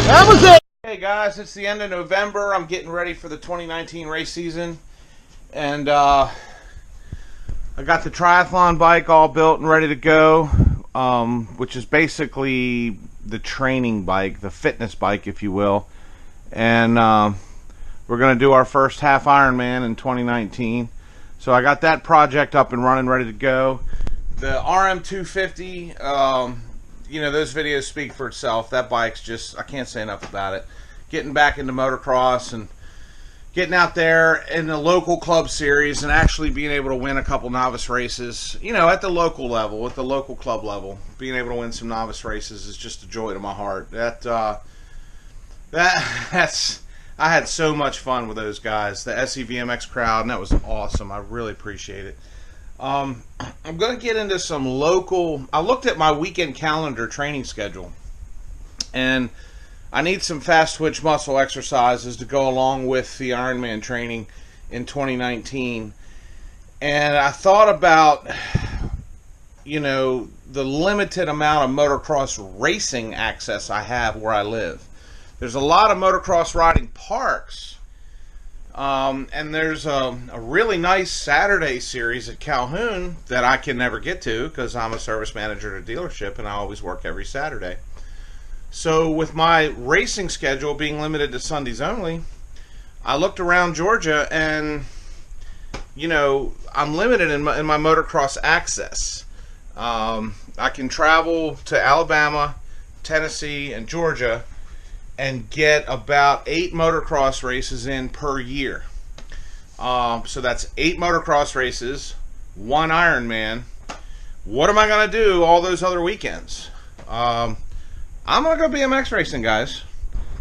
That was it. Hey guys, it's the end of November. I'm getting ready for the 2019 race season, and I got the triathlon bike all built and ready to go, which is basically the training bike, the fitness bike, if you will. And we're going to do our first half Ironman in 2019. So I got that project up and running, ready to go. The RM250, you know, those videos speak for itself. That bike's just, I can't say enough about it. Getting back into motocross and getting out there in the local club series and actually being able to win a couple novice races, you know, at the local level, at the local club level. Being able to win some novice races is just a joy to my heart. That's I had so much fun with those guys, the SEVMX crowd, and that was awesome. I really appreciate it. I'm going to get into some local. I looked at my weekend calendar training schedule, and I need some fast twitch muscle exercises to go along with the Ironman training in 2019. And I thought about, you know, the limited amount of motocross racing access I have where I live. There's a lot of motocross riding parks, and there's a really nice Saturday series at Calhoun that I can never get to because I'm a service manager at a dealership and I always work every Saturday. So with my racing schedule being limited to Sundays only, I looked around Georgia and, you know, I'm limited in my motocross access. I can travel to Alabama, Tennessee, and Georgia and get about 8 motocross races in per year. So that's 8 motocross races, 1 Ironman. What am I going to do all those other weekends? I'm going to go BMX racing, guys.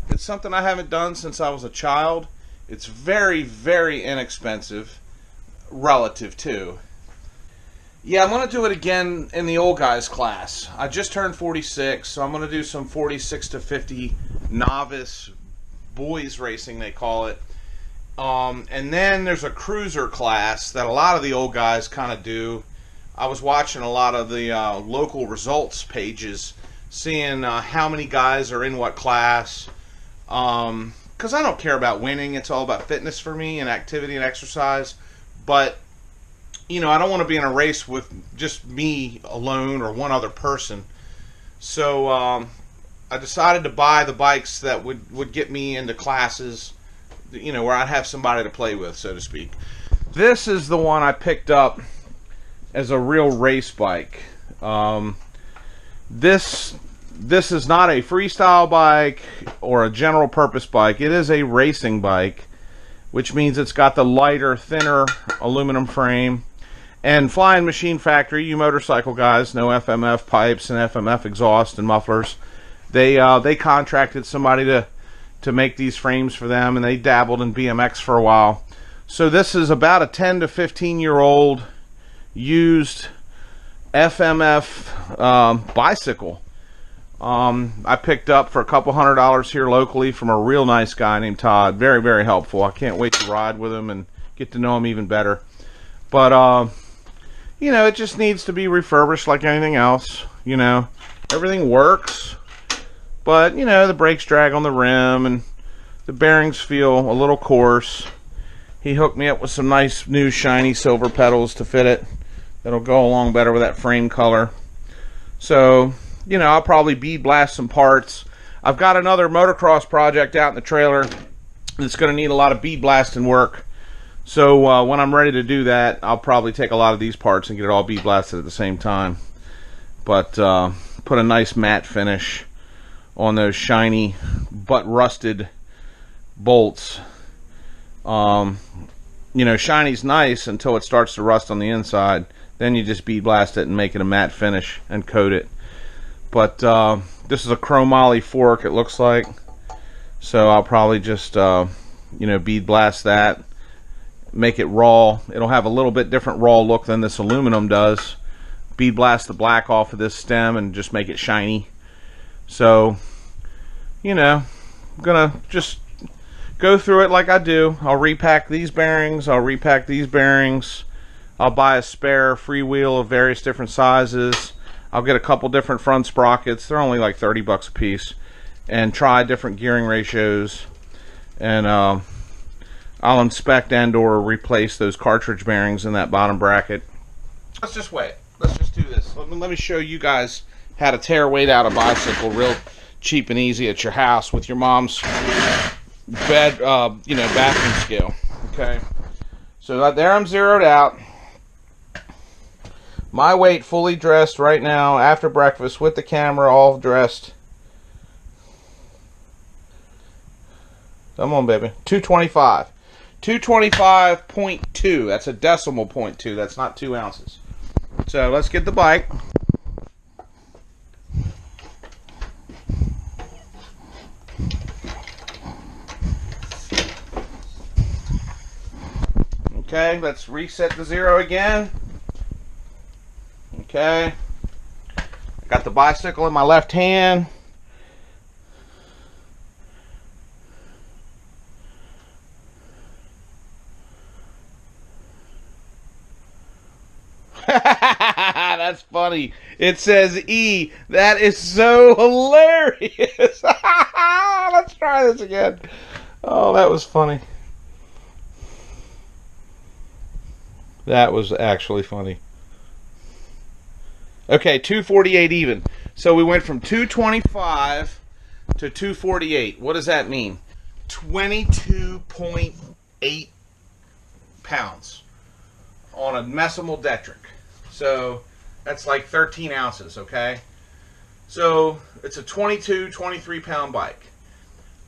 It's something I haven't done since I was a child. It's very, very inexpensive, relative to. Yeah, I'm going to do it again in the old guys class. I just turned 46, so I'm going to do some 46 to 50 novice boys racing, they call it. And then there's a cruiser class that a lot of the old guys kind of do. I was watching a lot of the local results pages, seeing how many guys are in what class. Because I don't care about winning. It's all about fitness for me and activity and exercise. But you know, I don't want to be in a race with just me alone or one other person. So I decided to buy the bikes that would get me into classes, you know, where I'd have somebody to play with, so to speak. This is the one I picked up as a real race bike. This is not a freestyle bike or a general purpose bike. It is a racing bike, which means it's got the lighter, thinner aluminum frame. And Flying Machine Factory, you motorcycle guys know FMF pipes and FMF exhaust and mufflers. They contracted somebody to make these frames for them, and they dabbled in BMX for a while. So this is about a 10 to 15 year old used FMF bicycle. I picked up for a couple $100 here locally from a real nice guy named Todd. Very, very helpful. I can't wait to ride with him and get to know him even better. But you know, it just needs to be refurbished like anything else. You know, everything works, but you know, the brakes drag on the rim and the bearings feel a little coarse. He hooked me up with some nice new shiny silver pedals to fit it. That'll go along better with that frame color. So, you know, I'll probably bead blast some parts. I've got another motocross project out in the trailer that's going to need a lot of bead blasting work. So when I'm ready to do that, I'll probably take a lot of these parts and get it all bead blasted at the same time. But put a nice matte finish on those shiny but rusted bolts. You know, shiny's nice until it starts to rust on the inside. Then you just bead blast it and make it a matte finish and coat it. But this is a chromoly fork, it looks like. So I'll probably just you know, bead blast that. Make it raw. It'll have a little bit different raw look than this aluminum does. Bead blast the black off of this stem and just make it shiny. So, you know, I'm gonna just go through it like I do. I'll repack these bearings. I'll repack these bearings. I'll buy a spare freewheel of various different sizes. I'll get a couple different front sprockets. They're only like 30 bucks a piece. and try different gearing ratios, and I'll inspect and or replace those cartridge bearings in that bottom bracket. Let's just wait. Let's just do this. Let me show you guys how to tear weight out a bicycle real cheap and easy at your house with your mom's bathroom scale. Okay, so there I'm zeroed out. My weight fully dressed right now after breakfast with the camera all dressed. Come on, baby. 225. 225.2. That's a decimal point 2. That's not 2 ounces. So let's get the bike. Okay, let's reset the zero again. Okay. I got the bicycle in my left hand. That's funny. It says E. That is so hilarious. Let's try this again. Oh, that was funny. That was actually funny. Okay, 248 even. So we went from 225 to 248. What does that mean? 22.8 pounds on a Messimo-Detrick. So that's like 13 ounces, okay? So it's a 22, 23 pound bike.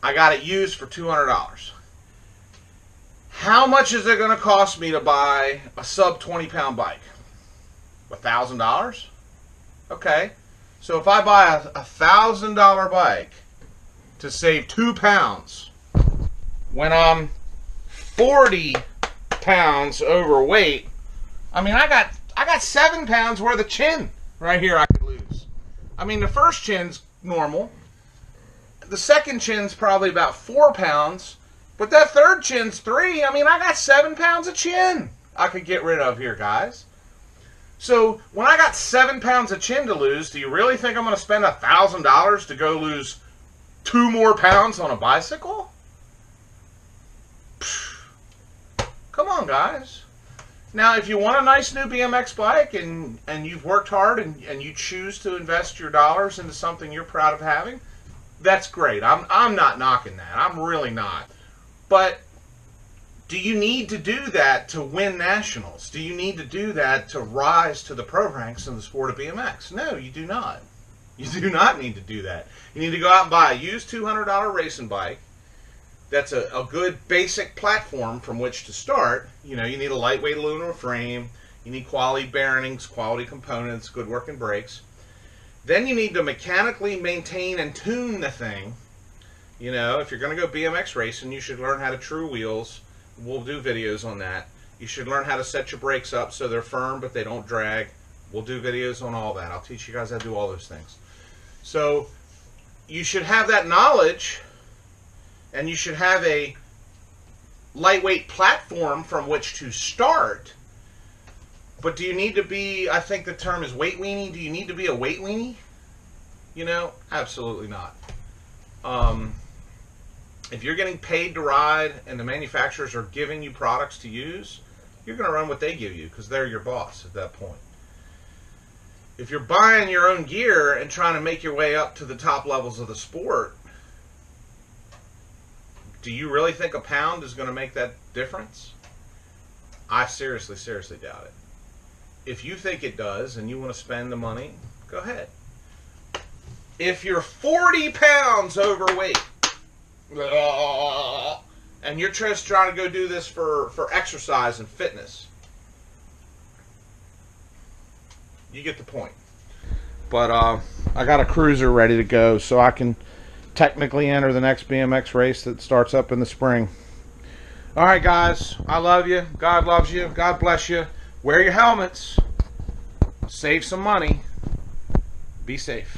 I got it used for $200. How much is it going to cost me to buy a sub 20 pound bike? $1,000? Okay. So if I buy a $1,000 bike to save 2 pounds when I'm 40 pounds overweight, I mean, I got 7 pounds worth of chin right here I could lose. I mean, the first chin's normal. The second chin's probably about 4 pounds. But that third chin's 3. I mean, I got 7 pounds of chin I could get rid of here, guys. So when I got 7 pounds of chin to lose, do you really think I'm going to spend $1,000 to go lose 2 more pounds on a bicycle? Come on, guys. Now, if you want a nice new BMX bike and you've worked hard and you choose to invest your dollars into something you're proud of having, that's great. I'm not knocking that. I'm really not. But do you need to do that to win nationals? Do you need to do that to rise to the pro ranks in the sport of BMX? No, you do not. You do not need to do that. You need to go out and buy a used $200 racing bike. That's a good basic platform from which to start. You know, you need a lightweight aluminum frame. You need quality bearings, quality components, good working brakes. Then you need to mechanically maintain and tune the thing. You know, if you're going to go BMX racing, you should learn how to true wheels. We'll do videos on that. You should learn how to set your brakes up so they're firm but they don't drag. We'll do videos on all that. I'll teach you guys how to do all those things. So you should have that knowledge, and you should have a lightweight platform from which to start. But do you need to be, I think the term is weight weenie, do you need to be a weight weenie? You know, absolutely not. If you're getting paid to ride and the manufacturers are giving you products to use, you're going to run what they give you because they're your boss at that point. If you're buying your own gear and trying to make your way up to the top levels of the sport, do you really think a pound is going to make that difference? I seriously doubt it. If you think it does and you want to spend the money, go ahead. If you're 40 pounds overweight and you're just trying to go do this for exercise and fitness, you get the point. But I got a cruiser ready to go so I can technically enter the next BMX race that starts up in the spring. Alright guys, I love you. God loves you. God bless you. Wear your helmets. Save some money. Be safe.